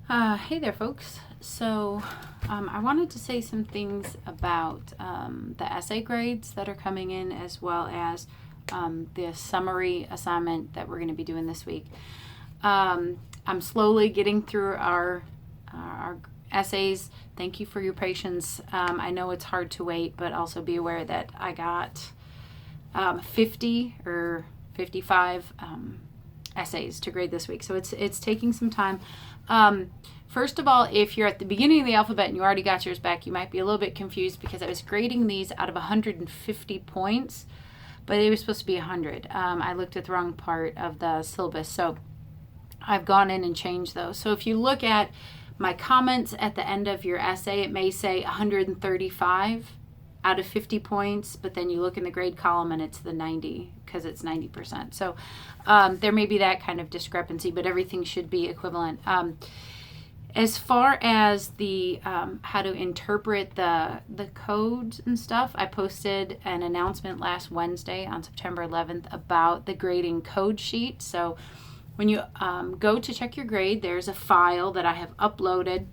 Hey there, folks. I wanted to say some things about the essay grades that are coming in, as well as the summary assignment that we're going to be doing this week. I'm slowly getting through our essays. Thank you for your patience. I know it's hard to wait, but also be aware that I got 50 or 55 essays to grade this week, so it's taking some time. First of all, if you're at the beginning of the alphabet and you already got yours back, you might be a little bit confused because I was grading these out of 150 points, but it was supposed to be 100. I looked at the wrong part of the syllabus, so I've gone in and changed those. So if you look at my comments at the end of your essay, it may say 135 out of 50 points, but then you look in the grade column and it's the 90 because it's 90%. So there may be that kind of discrepancy, but everything should be equivalent. As far as the how to interpret the codes and stuff, I posted an announcement last Wednesday on September 11th about the grading code sheet. So when you go to check your grade, there's a file that I have uploaded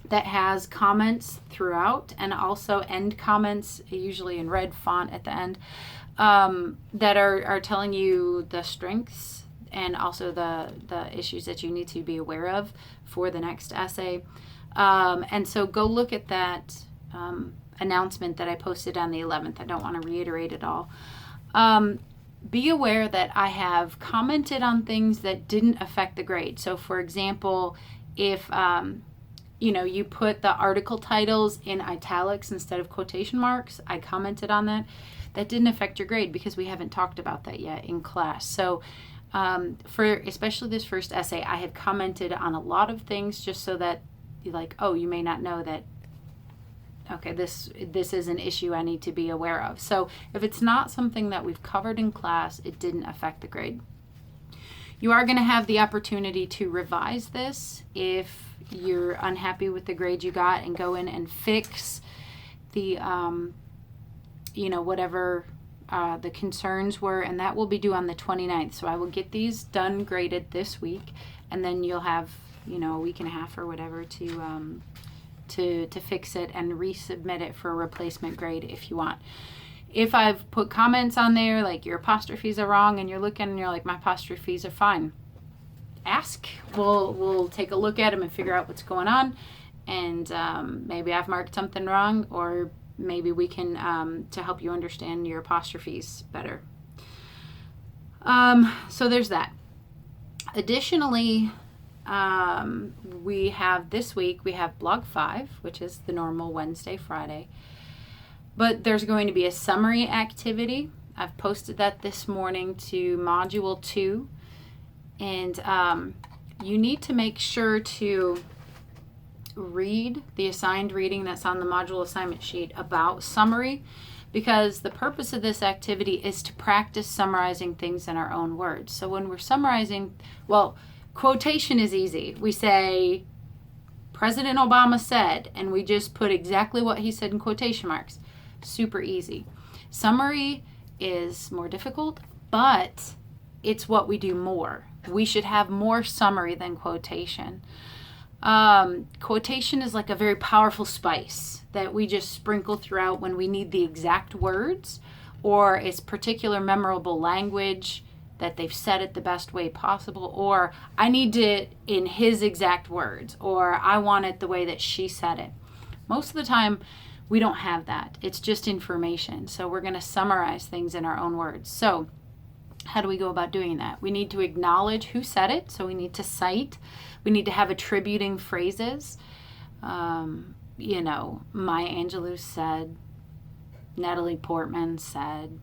that has comments throughout and also end comments, usually in red font at the end, that are telling you the strengths and also the issues that you need to be aware of for the next essay. And so go look at that announcement that I posted on the 11th. I don't want to reiterate it all. Be aware that I have commented on things that didn't affect the grade. So for example, if you put the article titles in italics instead of quotation marks, I commented on that. That didn't affect your grade because we haven't talked about that yet in class. So for especially this first essay, I have commented on a lot of things just so that you're like, oh, you may not know that, okay, this is an issue I need to be aware of. So if it's not something that we've covered in class, it didn't affect the grade. You are going to have the opportunity to revise this if you're unhappy with the grade you got and go in and fix the whatever the concerns were, and that will be due on the 29th. So I will get these done graded this week, and then you'll have a week and a half or whatever to fix it and resubmit it for a replacement grade if you want. If I've put comments on there like your apostrophes are wrong and you're looking and you're like, my apostrophes are fine, ask. We'll take a look at them and figure out what's going on, and maybe I've marked something wrong, or maybe we can to help you understand your apostrophes better. So there's that. Additionally, we have this week, we have Blog 5, which is the normal Wednesday, Friday. But there's going to be a summary activity. I've posted that this morning to Module 2. And you need to make sure to read the assigned reading that's on the module assignment sheet about summary, because the purpose of this activity is to practice summarizing things in our own words. So when we're summarizing, quotation is easy. We say, President Obama said, and we just put exactly what he said in quotation marks. Super easy. Summary is more difficult, but it's what we do more. We should have more summary than quotation. Quotation is like a very powerful spice that we just sprinkle throughout when we need the exact words, or it's particular memorable language that they've said it the best way possible, or I need it in his exact words, or I want it the way that she said it. Most of the time, we don't have that. It's just information. So we're going to summarize things in our own words. So how do we go about doing that? We need to acknowledge who said it. So we need to cite. We need to have attributing phrases. Maya Angelou said, Natalie Portman said,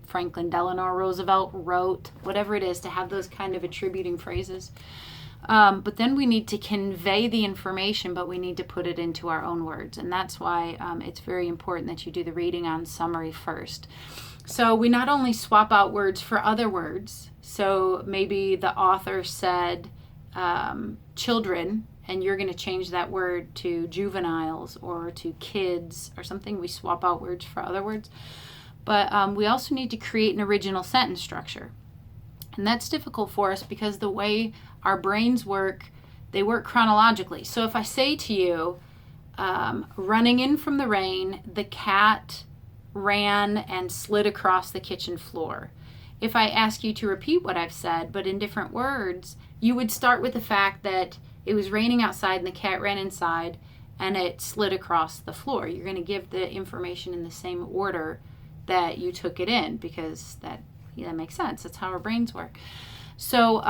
Franklin Delano Roosevelt wrote, whatever it is, to have those kind of attributing phrases. But then we need to convey the information, but we need to put it into our own words. And that's why it's very important that you do the reading on summary first. So we not only swap out words for other words. So maybe the author said children, and you're going to change that word to juveniles or to kids or something. We swap out words for other words. But we also need to create an original sentence structure. And that's difficult for us because the way our brains work, They work chronologically. So if I say to you, running in from the rain, the cat ran and slid across the kitchen floor. If I ask you to repeat what I've said, but in different words, you would start with the fact that it was raining outside and the cat ran inside and it slid across the floor. You're going to give the information in the same order that you took it in, because that makes sense. That's how our brains work. So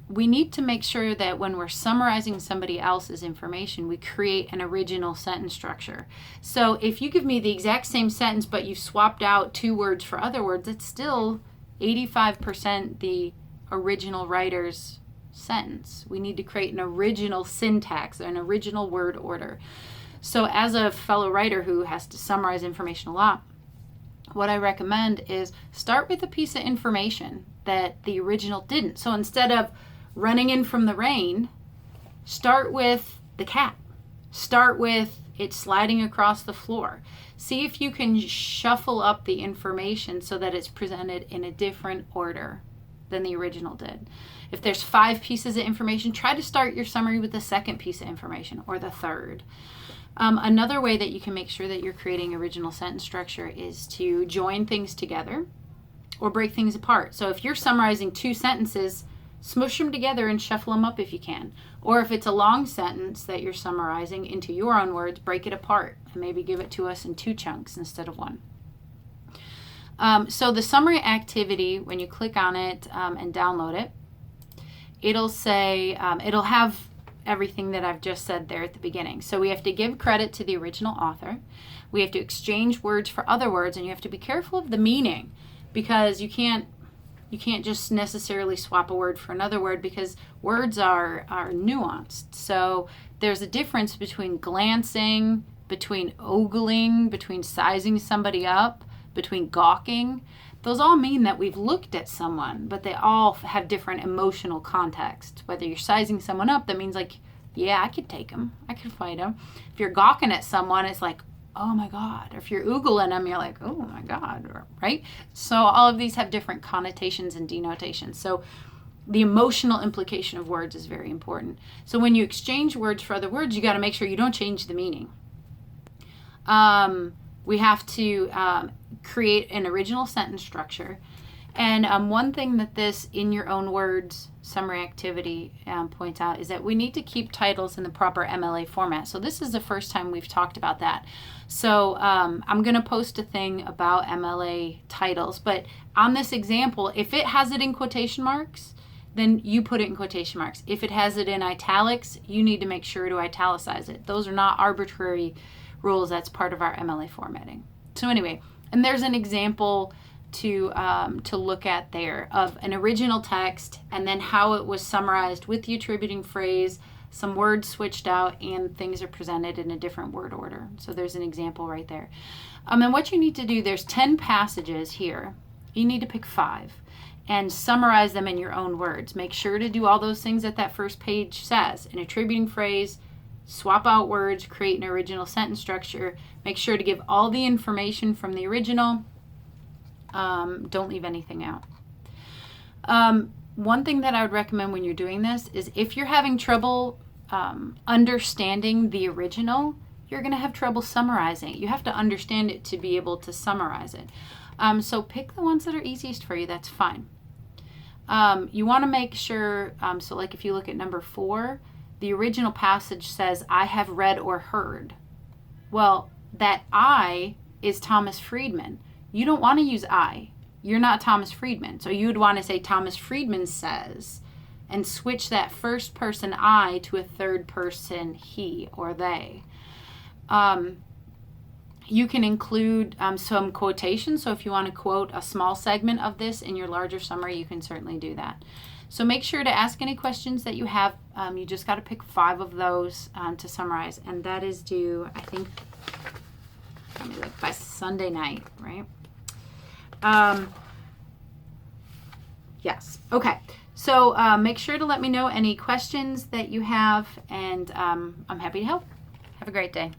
we need to make sure that when we're summarizing somebody else's information, we create an original sentence structure. So if you give me the exact same sentence, but you swapped out 2 words for other words, it's still 85% the original writer's sentence. We need to create an original syntax, an original word order. So as a fellow writer who has to summarize information a lot, what I recommend is start with a piece of information that the original didn't. So instead of running in from the rain, start with the cat. Start with it sliding across the floor. See if you can shuffle up the information so that it's presented in a different order than the original did. If there's 5 pieces of information, try to start your summary with the second piece of information or the third. Another way that you can make sure that you're creating original sentence structure is to join things together or break things apart. So if you're summarizing 2 sentences, smush them together and shuffle them up if you can. Or if it's a long sentence that you're summarizing into your own words, break it apart and maybe give it to us in 2 chunks instead of 1. So the summary activity, when you click on it and download it, it'll say, it'll have everything that I've just said there at the beginning. So we have to give credit to the original author. We have to exchange words for other words, and you have to be careful of the meaning, because you can't just necessarily swap a word for another word, because words are nuanced. So there's a difference between glancing, between ogling, between sizing somebody up, between gawking. Those all mean that we've looked at someone, but they all have different emotional context. Whether you're sizing someone up, that means like, yeah, I could take him. I could fight him. If you're gawking at someone, it's like, oh my God. Or if you're oogling them, you're like, oh my God, right? So all of these have different connotations and denotations. So the emotional implication of words is very important. So when you exchange words for other words, you got to make sure you don't change the meaning. We have to create an original sentence structure. And one thing that this in your own words summary activity points out is that we need to keep titles in the proper MLA format. So this is the first time we've talked about that. So I'm going to post a thing about MLA titles, but on this example, if it has it in quotation marks, then you put it in quotation marks. If it has it in italics, you need to make sure to italicize it. Those are not arbitrary rules. That's part of our MLA formatting. So anyway, and there's an example to look at there of an original text and then how it was summarized with the attributing phrase, some words switched out, and things are presented in a different word order. So there's an example right there. And what you need to do, there's 10 passages here. You need to pick 5 and summarize them in your own words. Make sure to do all those things that first page says. An attributing phrase, swap out words, create an original sentence structure. Make sure to give all the information from the original. Don't leave anything out. One thing that I would recommend when you're doing this is if you're having trouble understanding the original, you're going to have trouble summarizing it. You have to understand it to be able to summarize it. So pick the ones that are easiest for you. That's fine. You want to make sure, so like if you look at number 4, the original passage says, I have read or heard. Well, that I is Thomas Friedman. You don't want to use I. You're not Thomas Friedman. So you would want to say Thomas Friedman says and switch that first person I to a third person he or they. You can include some quotations. So if you want to quote a small segment of this in your larger summary, you can certainly do that. So make sure to ask any questions that you have. You just got to pick 5 of those to summarize. And that is due, I think, by Sunday night, right? Yes. Okay. So make sure to let me know any questions that you have, and I'm happy to help. Have a great day.